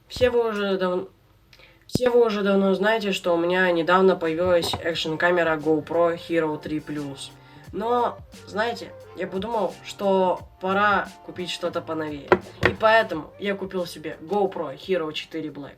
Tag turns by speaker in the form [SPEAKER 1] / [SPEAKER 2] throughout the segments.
[SPEAKER 1] Все вы уже давно знаете, что у меня недавно появилась экшн-камера GoPro Hero 3 Plus. Но, знаете, я подумал, что пора купить что-то поновее. И поэтому я купил себе GoPro Hero 4 Black.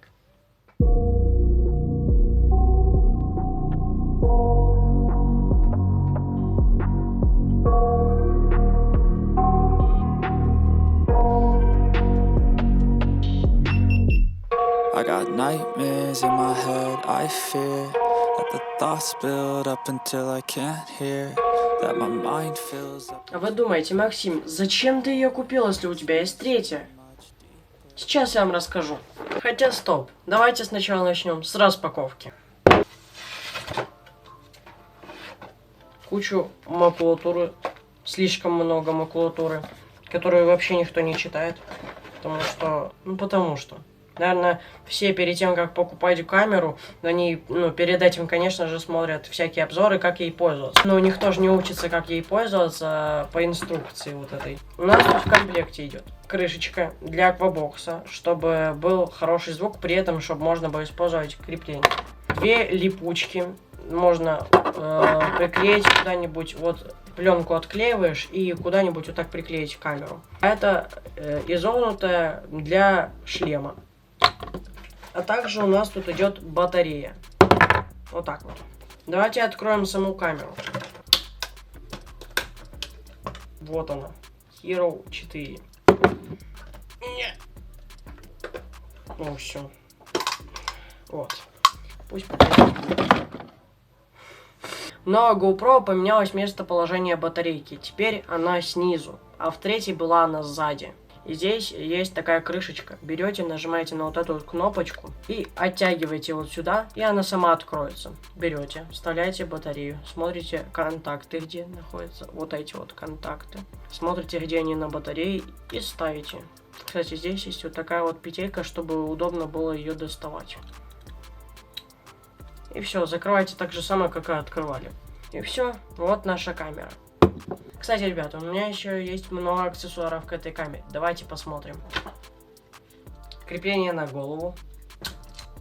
[SPEAKER 2] I got nightmares in my head, I fear that the thoughts build up until I can't hear, that my mind fills up.
[SPEAKER 1] А вы думаете, Максим, зачем ты ее купил, если у тебя есть третья? Сейчас я вам расскажу. Хотя стоп, давайте сначала начнем с распаковки. Кучу макулатуры, слишком много макулатуры, которую вообще никто не читает. Потому что. Наверное, все перед тем, как покупать камеру, они, перед этим, конечно же, смотрят всякие обзоры, как ей пользоваться. Но никто же не учится, как ей пользоваться по инструкции вот этой. У нас тут в комплекте идет крышечка для аквабокса, чтобы был хороший звук, при этом, чтобы можно было использовать крепление. Две липучки можно приклеить куда-нибудь, вот пленку отклеиваешь и куда-нибудь вот так приклеить камеру. Это изогнутая для шлема. А также у нас тут идет батарея. Вот так вот. Давайте откроем саму камеру. Вот она. Hero 4. Ну все. Вот. Пусть потеряет. Но GoPro поменялось местоположение батарейки. Теперь она снизу, а в третьей была она сзади. И здесь есть такая крышечка. Берете, нажимаете на вот эту вот кнопочку и оттягиваете вот сюда, и она сама откроется. Берете, вставляете батарею, смотрите контакты, где находятся вот эти вот контакты. Смотрите, где они на батарее, и ставите. Кстати, здесь есть вот такая вот петелька, чтобы удобно было ее доставать. И все, закрывайте так же самое, как и открывали. И все, вот наша камера. Кстати, ребята, у меня еще есть много аксессуаров к этой камере. Давайте посмотрим. Крепление на голову.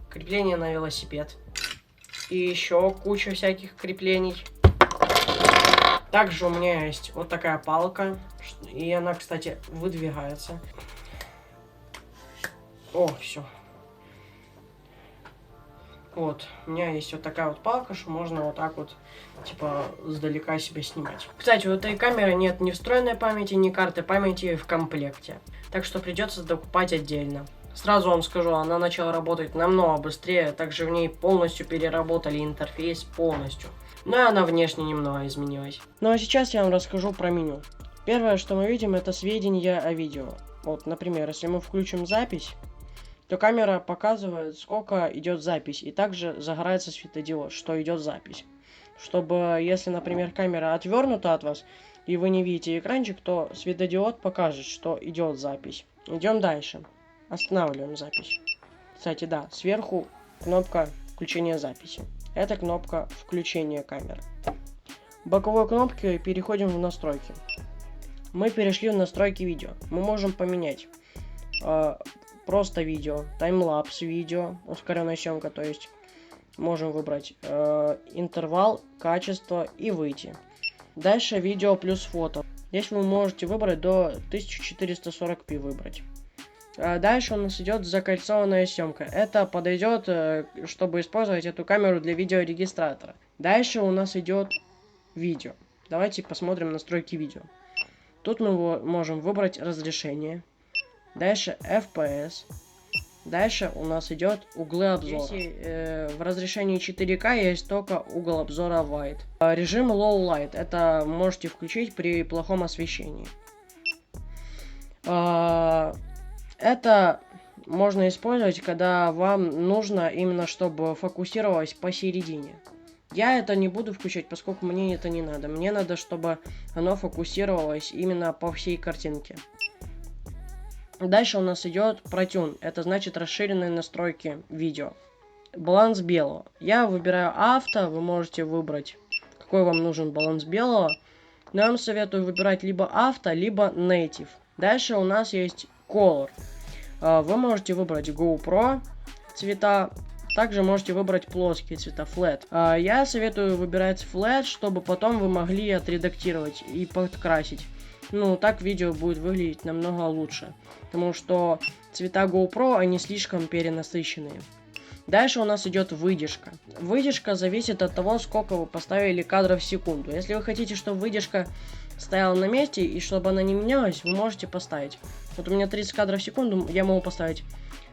[SPEAKER 1] Крепление на велосипед. И еще куча всяких креплений. Также у меня есть вот такая палка. И она, кстати, выдвигается. О, все. Вот, у меня есть вот такая вот палка, что можно вот так вот, типа, сдалека себя снимать. Кстати, у этой камеры нет ни встроенной памяти, ни карты памяти в комплекте. Так что придется докупать отдельно. Сразу вам скажу, она начала работать намного быстрее, также в ней полностью переработали интерфейс полностью. Но и она внешне немного изменилась. Ну а сейчас я вам расскажу про меню. Первое, что мы видим, это сведения о видео. Вот, например, если мы включим запись, то камера показывает, сколько идет запись, и также загорается светодиод, что идет запись. Чтобы, если, например, камера отвернута от вас, и вы не видите экранчик, то светодиод покажет, что идет запись. Идем дальше. Останавливаем запись. Кстати, да, сверху кнопка включения записи. Это кнопка включения камеры. Боковой кнопкой переходим в настройки. Мы перешли в настройки видео. Мы можем поменять просто видео, таймлапс видео, ускоренная съемка, то есть можем выбрать интервал, качество и выйти. Дальше видео плюс фото. Здесь вы можете выбрать до 1440p выбрать. Дальше у нас идет закольцованная съемка. Это подойдет, чтобы использовать эту камеру для видеорегистратора. Дальше у нас идет видео. Давайте посмотрим настройки видео. Тут мы можем выбрать разрешение. Дальше FPS. Дальше у нас идет углы обзора. Здесь, в разрешении 4К есть только угол обзора Wide. Режим Low Light. Это можете включить при плохом освещении. Это можно использовать, когда вам нужно именно, чтобы фокусировалось посередине. Я это не буду включать, поскольку мне это не надо. Мне надо, чтобы оно фокусировалось именно по всей картинке. Дальше у нас идет протюн. Это значит расширенные настройки видео. Баланс белого. Я выбираю авто. Вы можете выбрать, какой вам нужен баланс белого. Но я вам советую выбирать либо авто, либо native. Дальше у нас есть color. Вы можете выбрать GoPro цвета, также можете выбрать плоские цвета, Flat. Я советую выбирать Flat, чтобы потом вы могли отредактировать и подкрасить. Ну, так видео будет выглядеть намного лучше, потому что цвета GoPro, они слишком перенасыщенные. Дальше у нас идет выдержка. Выдержка зависит от того, сколько вы поставили кадров в секунду. Если вы хотите, чтобы выдержка стояла на месте и чтобы она не менялась, вы можете поставить. Вот у меня 30 кадров в секунду, я могу поставить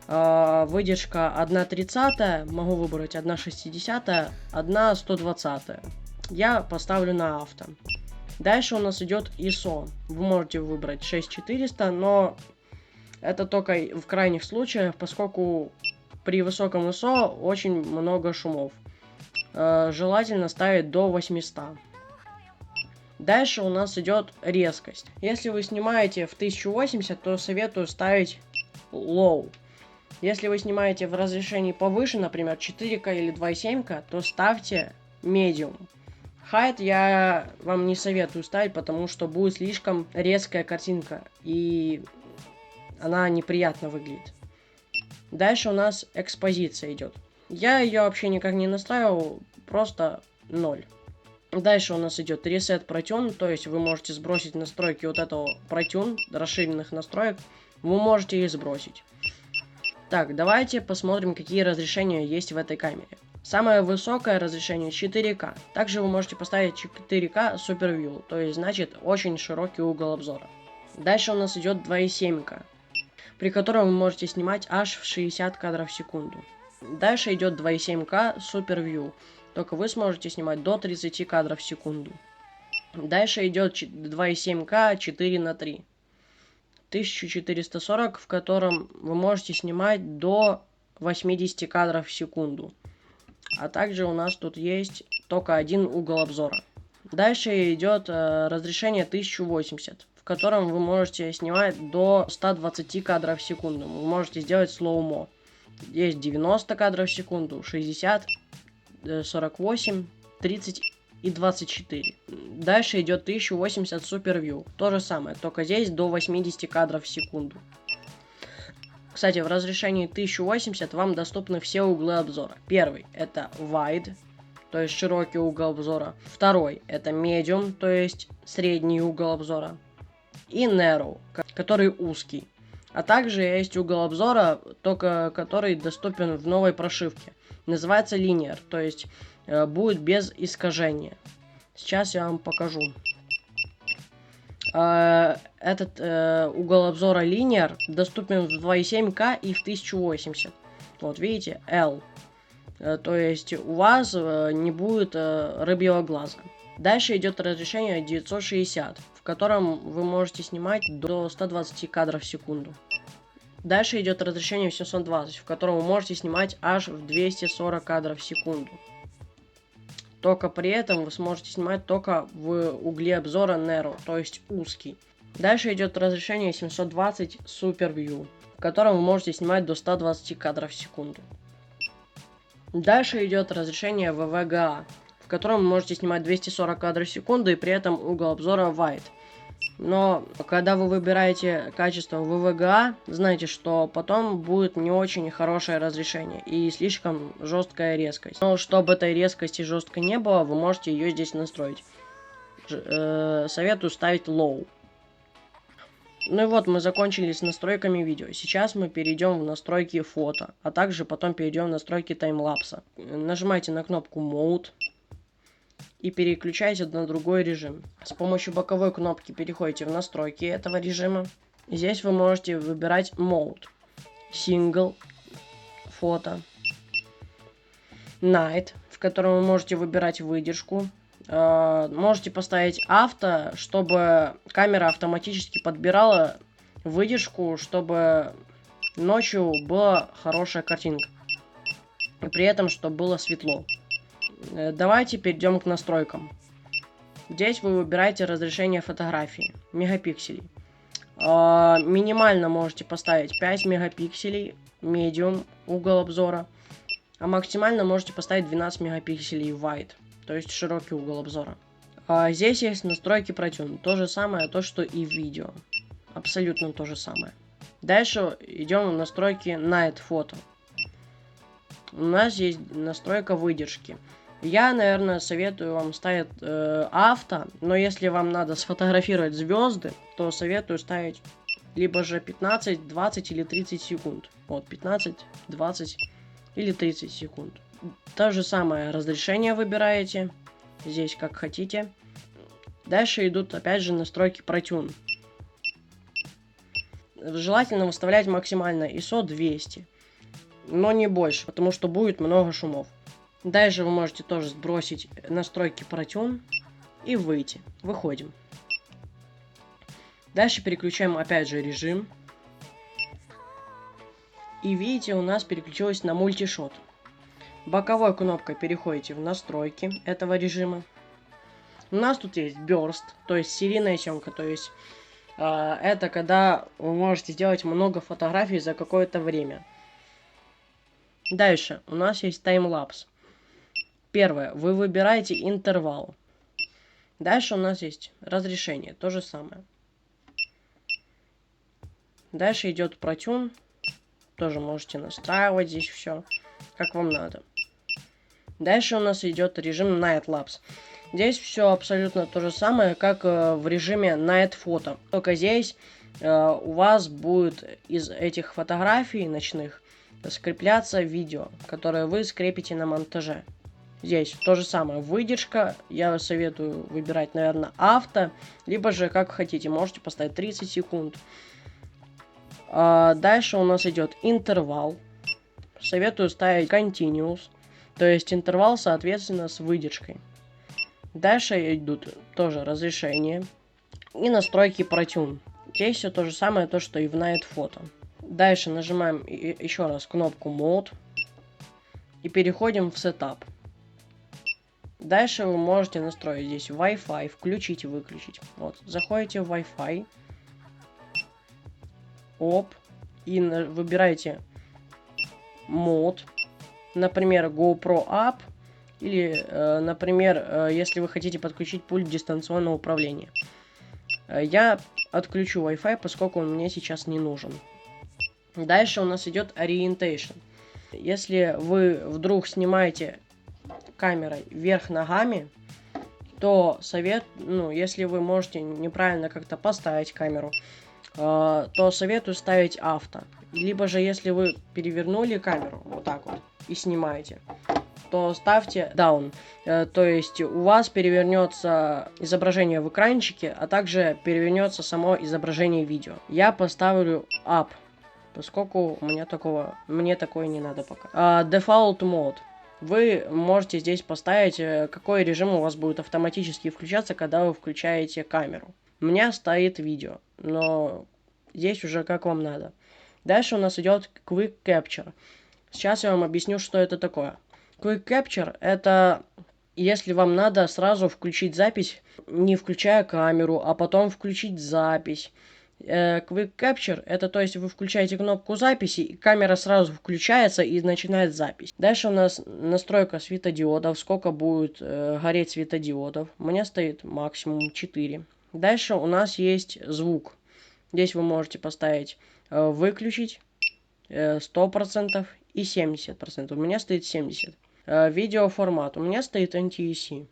[SPEAKER 1] выдержка 1.30, могу выбрать 1.60, 1.120. Я поставлю на авто. Дальше у нас идет ISO. Вы можете выбрать 6400, но это только в крайних случаях, поскольку при высоком ISO очень много шумов. Желательно ставить до 800. Дальше у нас идет резкость. Если вы снимаете в 1080, то советую ставить Low. Если вы снимаете в разрешении повыше, например 4К или 2.7К, то ставьте Medium. Height я вам не советую ставить, потому что будет слишком резкая картинка, и она неприятно выглядит. Дальше у нас экспозиция идет. Я ее вообще никак не настраивал, просто 0. Дальше у нас идет Reset ProTune, то есть вы можете сбросить настройки вот этого ProTune, расширенных настроек, вы можете их сбросить. Так, давайте посмотрим, какие разрешения есть в этой камере. Самое высокое разрешение 4К. Также вы можете поставить 4К Super View, то есть значит очень широкий угол обзора. Дальше у нас идет 2.7К, при котором вы можете снимать аж в 60 кадров в секунду. Дальше идет 2.7К Super View, только вы сможете снимать до 30 кадров в секунду. Дальше идет 2.7К 4:3. 1440, в котором вы можете снимать до 80 кадров в секунду. А также у нас тут есть только один угол обзора. Дальше идет разрешение 1080, в котором вы можете снимать до 120 кадров в секунду. Вы можете сделать слоумо. Есть 90 кадров в секунду, 60, 48, 30 и 24. Дальше идет 1080 Super View. То же самое, только здесь до 80 кадров в секунду. Кстати, в разрешении 1080 вам доступны все углы обзора. Первый это Wide, то есть широкий угол обзора. Второй это Medium, то есть средний угол обзора. И Narrow, который узкий. А также есть угол обзора, только который доступен в новой прошивке. Называется Linear, то есть будет без искажения. Сейчас я вам покажу. Этот угол обзора Linear доступен в 2.7К и в 1080. Вот видите, L. То есть у вас не будет рыбьего глаза. Дальше идет разрешение 960, в котором вы можете снимать до 120 кадров в секунду. Дальше идет разрешение 720, в котором вы можете снимать аж в 240 кадров в секунду. Только при этом вы сможете снимать только в угле обзора Narrow, то есть узкий. Дальше идет разрешение 720 Super View, в котором вы можете снимать до 120 кадров в секунду. Дальше идет разрешение VVGA, в котором вы можете снимать 240 кадров в секунду и при этом угол обзора Wide. Но когда вы выбираете качество VVGA, знайте, что потом будет не очень хорошее разрешение и слишком жесткая резкость. Но чтобы этой резкости жесткой не было, вы можете ее здесь настроить. Советую ставить Low. Ну и вот мы закончили с настройками видео. Сейчас мы перейдем в настройки фото, а также потом перейдем в настройки таймлапса. Нажимайте на кнопку Mode и переключайте на другой режим. С помощью боковой кнопки переходите в настройки этого режима. И здесь вы можете выбирать Mode, Single, фото, Night, в котором вы можете выбирать выдержку. Можете поставить авто, чтобы камера автоматически подбирала выдержку, чтобы ночью была хорошая картинка. И при этом, чтобы было светло. Давайте перейдем к настройкам. Здесь вы выбираете разрешение фотографии, мегапикселей. Минимально можете поставить 5 мегапикселей, Medium, угол обзора. А максимально можете поставить 12 мегапикселей Wide, то есть широкий угол обзора. Здесь есть настройки ProTune. То же самое, то что и в видео. Абсолютно то же самое. Дальше идем в настройки Night Photo. У нас есть настройка выдержки. Я, наверное, советую вам ставить авто, но если вам надо сфотографировать звезды, то советую ставить либо же 15, 20 или 30 секунд. Вот, 15, 20 или 30 секунд. То же самое разрешение выбираете, здесь как хотите. Дальше идут опять же настройки ProTune. Желательно выставлять максимально ISO 200, но не больше, потому что будет много шумов. Дальше вы можете тоже сбросить настройки ProTune и выйти. Выходим. Дальше переключаем опять же режим. И видите, у нас переключилось на мультишот. Боковой кнопкой переходите в настройки этого режима. У нас тут есть burst, то есть серийная съемка, то есть это когда вы можете сделать много фотографий за какое-то время. Дальше у нас есть таймлапс. Первое, вы выбираете интервал. Дальше у нас есть разрешение, то же самое. Дальше идет ProTune. Тоже можете настраивать здесь все, как вам надо. Дальше у нас идет режим Night Lapse. Здесь все абсолютно то же самое, как в режиме Night Photo. Только здесь у вас будет из этих фотографий ночных скрепляться видео, которое вы скрепите на монтаже. Здесь то же самое, выдержка, я советую выбирать, наверное, авто, либо же как хотите, можете поставить 30 секунд. Дальше у нас идет интервал, советую ставить continuous, то есть интервал соответственно с выдержкой. Дальше идут тоже разрешение и настройки ProTune. Здесь все то же самое, то что и в Night Photo. Дальше нажимаем еще раз кнопку Mode и переходим в Setup. Дальше вы можете настроить здесь Wi-Fi, включить и выключить. Вот, заходите в Wi-Fi, и выбираете мод, например, GoPro App, или, например, если вы хотите подключить пульт дистанционного управления. Я отключу Wi-Fi, поскольку он мне сейчас не нужен. Дальше у нас идет Orientation. Если вы вдруг снимаете камерой вверх ногами, то если вы можете неправильно как-то поставить камеру, то советую ставить авто. Либо же, если вы перевернули камеру вот так вот и снимаете, то ставьте down. То есть у вас перевернется изображение в экранчике, а также перевернется само изображение видео. Я поставлю up, поскольку мне такое не надо пока. Default mode. Вы можете здесь поставить, какой режим у вас будет автоматически включаться, когда вы включаете камеру. У меня стоит видео, но здесь уже как вам надо. Дальше у нас идет Quick Capture. Сейчас я вам объясню, что это такое. Quick Capture — это если вам надо сразу включить запись, не включая камеру, а потом включить запись. Quick Capture — это то есть вы включаете кнопку записи, и камера сразу включается и начинает запись. Дальше у нас настройка светодиодов, сколько будет гореть светодиодов. У меня стоит максимум 4. Дальше у нас есть звук. Здесь вы можете поставить выключить 100% и 70%. У меня стоит 70%. Видеоформат. У меня стоит NTSC.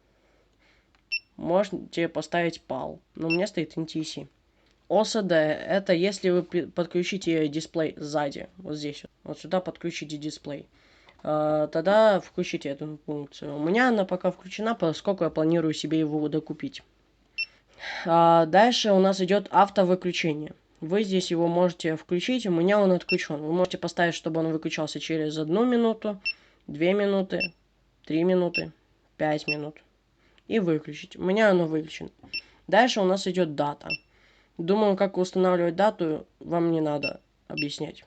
[SPEAKER 1] Можете поставить PAL. Но у меня стоит NTSC. OCD — это если вы подключите дисплей сзади. Вот здесь. Вот сюда подключите дисплей. Тогда включите эту функцию. У меня она пока включена, поскольку я планирую себе его докупить. Дальше у нас идет автовыключение. Вы здесь его можете включить, у меня он отключен. Вы можете поставить, чтобы он выключался через 1 минуту, 2 минуты, 3 минуты, 5 минут. И выключить. У меня оно выключено. Дальше у нас идет дата. Думаю, как устанавливать дату, вам не надо объяснять.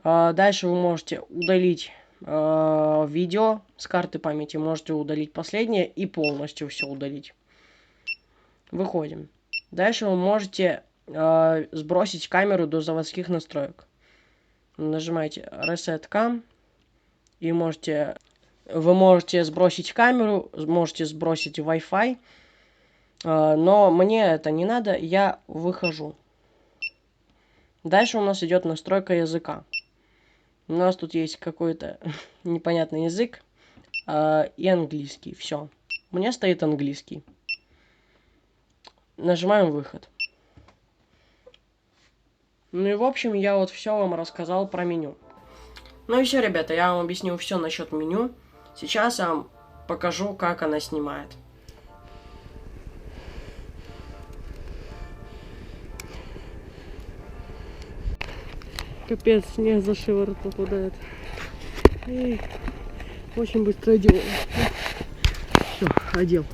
[SPEAKER 1] Дальше вы можете удалить видео с карты памяти. Можете удалить последнее и полностью все удалить. Выходим. Дальше вы можете сбросить камеру до заводских настроек. Нажимаете Reset Cam. И вы можете сбросить камеру, можете сбросить Wi-Fi. Но мне это не надо, я выхожу. Дальше у нас идет настройка языка. У нас тут есть какой-то непонятный язык и английский. Все. У меня стоит английский. Нажимаем выход. Ну и в общем, я вот все вам рассказал про меню. Ну и все, ребята, я вам объяснил все насчет меню. Сейчас я вам покажу, как она снимает. Капец, снег за шиворот попадает. Эй, очень быстро одел. Все, одел.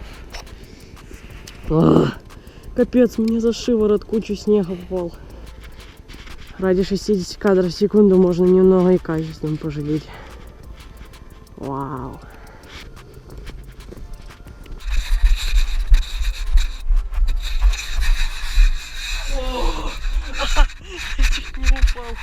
[SPEAKER 1] Капец, мне за шиворот кучу снега попал. Ради 60 кадров в секунду можно немного и качеством пожалеть. Вау. Я чуть не упал.